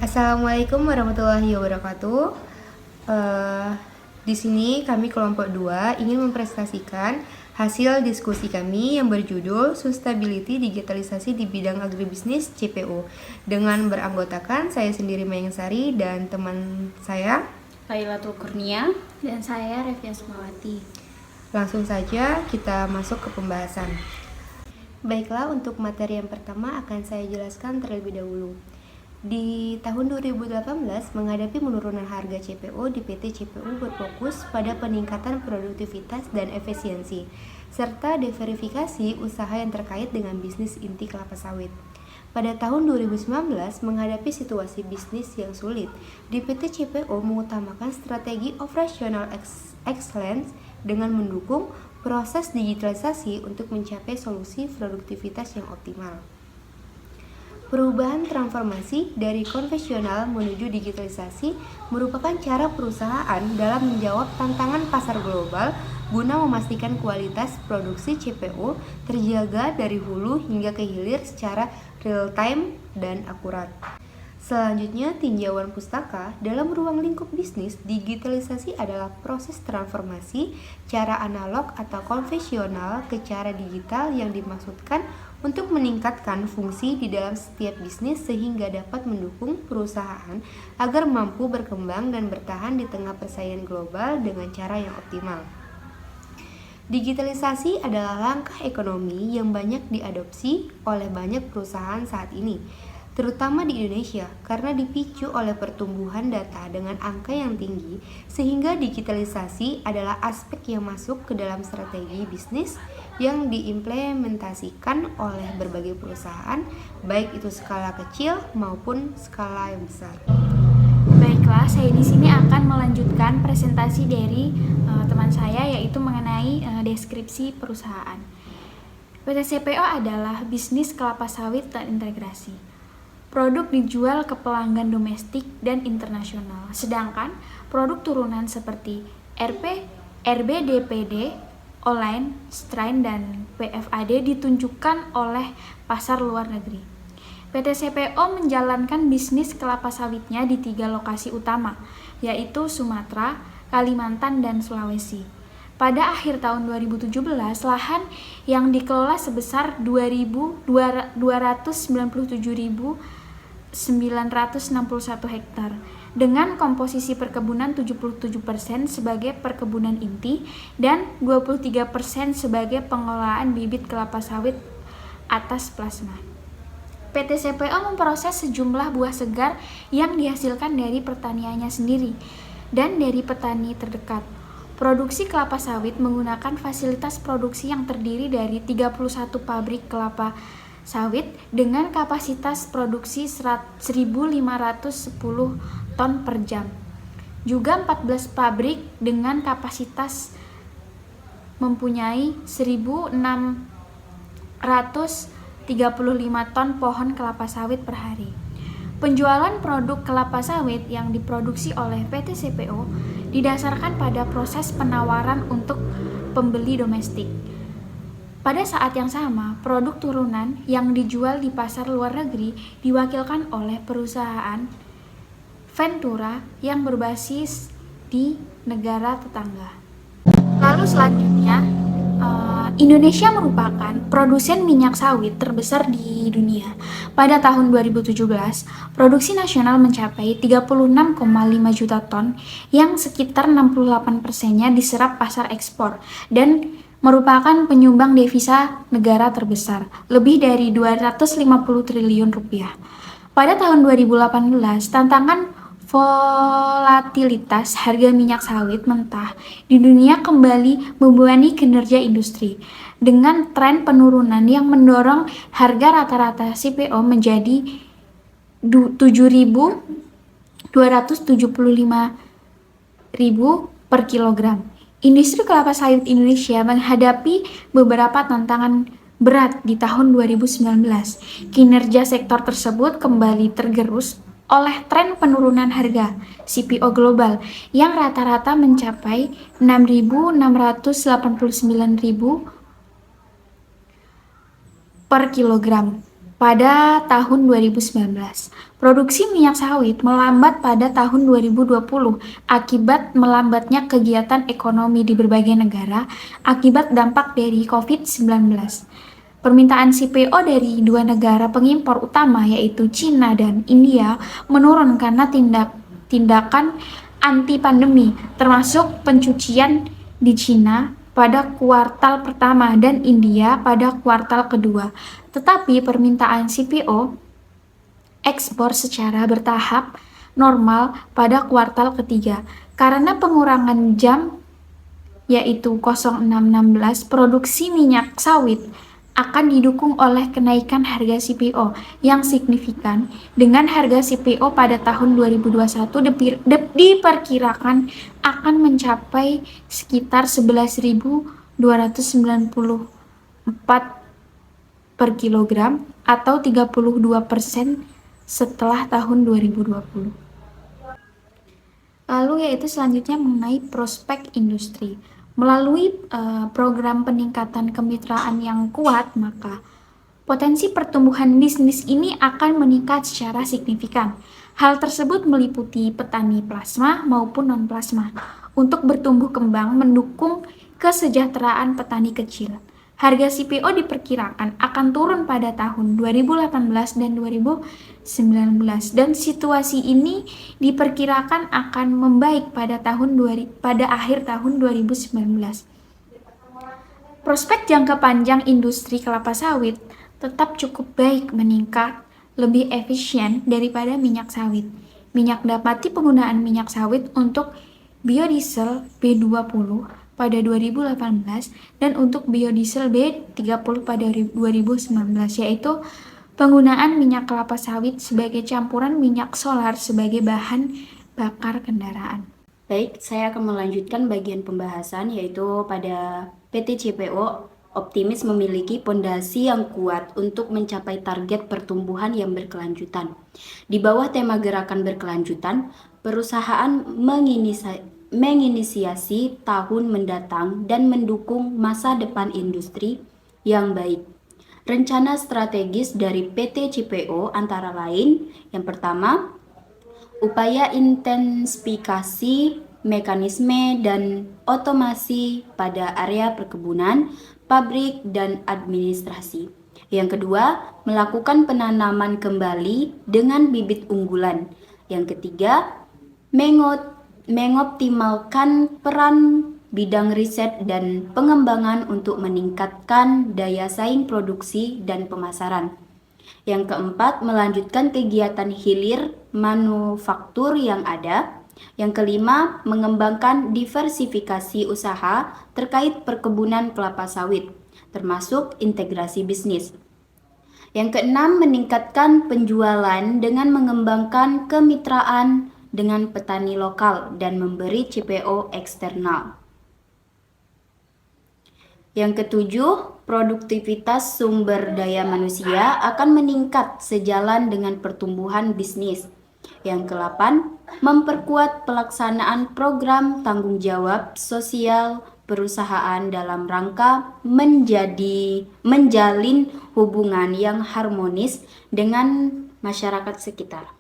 Assalamualaikum warahmatullahi wabarakatuh. Eh, di sini kami kelompok 2 ingin mempresentasikan hasil diskusi kami yang berjudul Sustainability Digitalisasi di Bidang Agribisnis CPO dengan beranggotakan saya sendiri Mayang Sari dan teman saya Lailatul Kurnia dan saya Revia Sumawati. Langsung saja kita masuk ke pembahasan. Baiklah, untuk materi yang pertama akan saya jelaskan terlebih dahulu. Di tahun 2018, menghadapi penurunan harga CPO di PT CPO berfokus pada peningkatan produktivitas dan efisiensi, serta diverifikasi usaha yang terkait dengan bisnis inti kelapa sawit. Pada tahun 2019, menghadapi situasi bisnis yang sulit, di PT CPO mengutamakan strategi operational excellence dengan mendukung proses digitalisasi untuk mencapai solusi produktivitas yang optimal. Perubahan transformasi dari konvensional menuju digitalisasi merupakan cara perusahaan dalam menjawab tantangan pasar global guna memastikan kualitas produksi CPO terjaga dari hulu hingga ke hilir secara real-time dan akurat. Selanjutnya, tinjauan pustaka dalam ruang lingkup bisnis. Digitalisasi adalah proses transformasi cara analog atau konvensional ke cara digital yang dimaksudkan untuk meningkatkan fungsi di dalam setiap bisnis sehingga dapat mendukung perusahaan agar mampu berkembang dan bertahan di tengah persaingan global dengan cara yang optimal. Digitalisasi adalah langkah ekonomi yang banyak diadopsi oleh banyak perusahaan saat ini, terutama di Indonesia, karena dipicu oleh pertumbuhan data dengan angka yang tinggi, sehingga digitalisasi adalah aspek yang masuk ke dalam strategi bisnis yang diimplementasikan oleh berbagai perusahaan, baik itu skala kecil maupun skala yang besar. Baiklah, saya di sini akan melanjutkan presentasi dari teman saya, yaitu mengenai deskripsi perusahaan. PT CPO adalah bisnis kelapa sawit terintegrasi. Produk dijual ke pelanggan domestik dan internasional, sedangkan produk turunan seperti RBDPD, Online, Strain, dan PFAD ditunjukkan oleh pasar luar negeri. PT CPO menjalankan bisnis kelapa sawitnya di 3 lokasi utama, yaitu Sumatera, Kalimantan, dan Sulawesi. Pada akhir tahun 2017, lahan yang dikelola sebesar 297.961 hektar, dengan komposisi perkebunan 77% sebagai perkebunan inti dan 23% sebagai pengolahan bibit kelapa sawit atas plasma. PT CPO memproses sejumlah buah segar yang dihasilkan dari pertaniannya sendiri dan dari petani terdekat. Produksi kelapa sawit menggunakan fasilitas produksi yang terdiri dari 31 pabrik kelapa sawit dengan kapasitas produksi 1.510 ton per jam. Juga 14 pabrik dengan kapasitas mempunyai 1.635 ton pohon kelapa sawit per hari. Penjualan produk kelapa sawit yang diproduksi oleh PT CPO didasarkan pada proses penawaran untuk pembeli domestik. Pada saat yang sama, produk turunan yang dijual di pasar luar negeri diwakilkan oleh perusahaan Ventura yang berbasis di negara tetangga. Lalu selanjutnya, Indonesia merupakan produsen minyak sawit terbesar di dunia. Pada tahun 2017, produksi nasional mencapai 36,5 juta ton yang sekitar 68%-nya diserap pasar ekspor dan merupakan penyumbang devisa negara terbesar, lebih dari 250 triliun rupiah. Pada tahun 2018, tantangan volatilitas harga minyak sawit mentah di dunia kembali membebani kinerja industri, dengan tren penurunan yang mendorong harga rata-rata CPO menjadi 7.275.000 per kilogram. Industri kelapa sawit Indonesia menghadapi beberapa tantangan berat di tahun 2019. Kinerja sektor tersebut kembali tergerus oleh tren penurunan harga CPO global yang rata-rata mencapai 6.689.000 per kilogram pada tahun 2019. Produksi minyak sawit melambat pada tahun 2020 akibat melambatnya kegiatan ekonomi di berbagai negara akibat dampak dari COVID-19. Permintaan CPO dari dua negara pengimpor utama yaitu China dan India menurun karena tindakan anti pandemi termasuk pencucian di China pada kuartal pertama dan India pada kuartal kedua. Tetapi permintaan CPO ekspor secara bertahap normal pada kuartal ketiga. Karena pengurangan jam yaitu 0616 produksi minyak sawit akan didukung oleh kenaikan harga CPO yang signifikan dengan harga CPO pada tahun 2021 diperkirakan akan mencapai sekitar 11.294 per kilogram atau 32% setelah tahun 2020. Lalu yaitu selanjutnya mengenai prospek industri. Melalui program peningkatan kemitraan yang kuat, maka potensi pertumbuhan bisnis ini akan meningkat secara signifikan. Hal tersebut meliputi petani plasma maupun non-plasma untuk bertumbuh kembang mendukung kesejahteraan petani kecil. Harga CPO diperkirakan akan turun pada tahun 2018 dan 2019 dan situasi ini diperkirakan akan membaik pada akhir tahun 2019. Prospek jangka panjang industri kelapa sawit tetap cukup baik meningkat lebih efisien daripada minyak sawit. Minyak dapati penggunaan minyak sawit untuk biodiesel B20 pada 2018 dan untuk biodiesel B30 pada 2019, yaitu penggunaan minyak kelapa sawit sebagai campuran minyak solar sebagai bahan bakar kendaraan. Baik, saya akan melanjutkan bagian pembahasan yaitu pada PT CPO optimis memiliki pondasi yang kuat untuk mencapai target pertumbuhan yang berkelanjutan. Di bawah tema gerakan berkelanjutan, perusahaan menginisiasi tahun mendatang dan mendukung masa depan industri yang baik. Rencana strategis dari PT CPO antara lain, yang pertama, upaya intensifikasi mekanisme dan otomasi pada area perkebunan, pabrik, dan administrasi. Yang kedua, melakukan penanaman kembali dengan bibit unggulan. Yang ketiga, mengoptimalkan peran bidang riset dan pengembangan untuk meningkatkan daya saing produksi dan pemasaran. Yang keempat, melanjutkan kegiatan hilir manufaktur yang ada. Yang kelima, mengembangkan diversifikasi usaha terkait perkebunan kelapa sawit, termasuk integrasi bisnis. Yang keenam, meningkatkan penjualan dengan mengembangkan kemitraan dengan petani lokal dan memberi CPO eksternal. Yang ketujuh, produktivitas sumber daya manusia akan meningkat sejalan dengan pertumbuhan bisnis. Yang kedelapan, memperkuat pelaksanaan program tanggung jawab sosial perusahaan dalam rangka menjalin hubungan yang harmonis dengan masyarakat sekitar.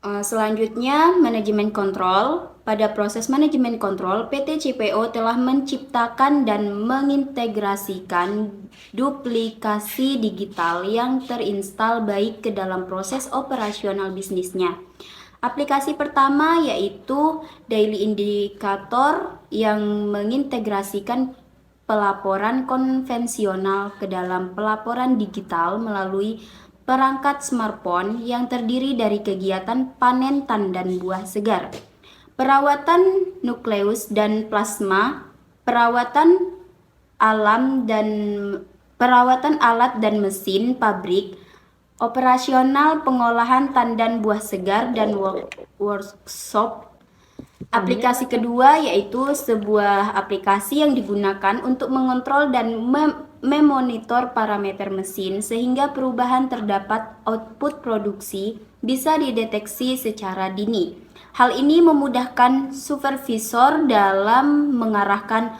Selanjutnya, manajemen kontrol. Pada proses manajemen kontrol, PT CPO telah menciptakan dan mengintegrasikan duplikasi digital yang terinstal baik ke dalam proses operasional bisnisnya. Aplikasi pertama yaitu Daily Indicator yang mengintegrasikan pelaporan konvensional ke dalam pelaporan digital melalui perangkat smartphone yang terdiri dari kegiatan panen tandan buah segar, perawatan nukleus dan plasma, perawatan alat dan mesin pabrik, operasional pengolahan tandan buah segar dan workshop. Aplikasi kedua yaitu sebuah aplikasi yang digunakan untuk mengontrol dan memonitor parameter mesin sehingga perubahan terdapat output produksi bisa dideteksi secara dini. Hal ini memudahkan supervisor dalam mengarahkan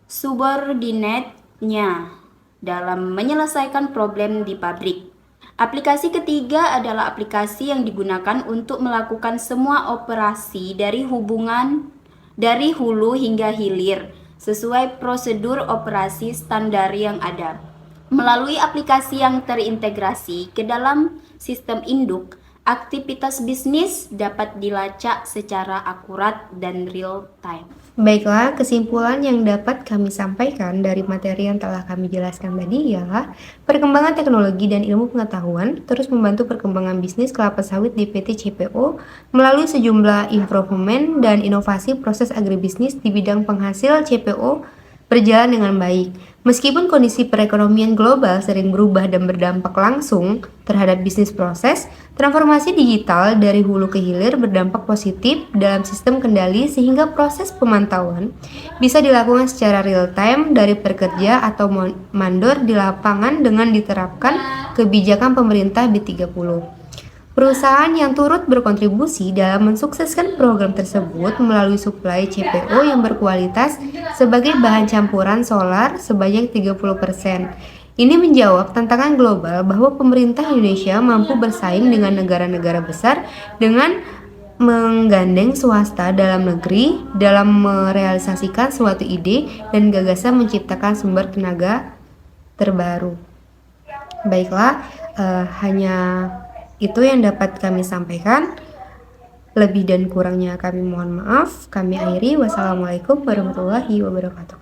subordinate-nya dalam menyelesaikan problem di pabrik. Aplikasi ketiga adalah aplikasi yang digunakan untuk melakukan semua operasi dari hulu hingga hilir sesuai prosedur operasi standar yang ada. Melalui aplikasi yang terintegrasi ke dalam sistem induk, aktivitas bisnis dapat dilacak secara akurat dan real time. Baiklah, kesimpulan yang dapat kami sampaikan dari materi yang telah kami jelaskan tadi ialah perkembangan teknologi dan ilmu pengetahuan terus membantu perkembangan bisnis kelapa sawit di PT CPO melalui sejumlah improvement dan inovasi proses agribisnis di bidang penghasil CPO berjalan dengan baik. Meskipun kondisi perekonomian global sering berubah dan berdampak langsung terhadap bisnis proses, transformasi digital dari hulu ke hilir berdampak positif dalam sistem kendali sehingga proses pemantauan bisa dilakukan secara real time dari pekerja atau mandor di lapangan dengan diterapkan kebijakan pemerintah B30. Perusahaan yang turut berkontribusi dalam mensukseskan program tersebut melalui suplai CPO yang berkualitas sebagai bahan campuran solar sebanyak 30%. Ini menjawab tantangan global bahwa pemerintah Indonesia mampu bersaing dengan negara-negara besar dengan menggandeng swasta dalam negeri dalam merealisasikan suatu ide dan gagasan menciptakan sumber tenaga terbaru. Baiklah, hanya itu yang dapat kami sampaikan. Lebih dan kurangnya kami mohon maaf. Kami akhiri. Wassalamualaikum warahmatullahi wabarakatuh.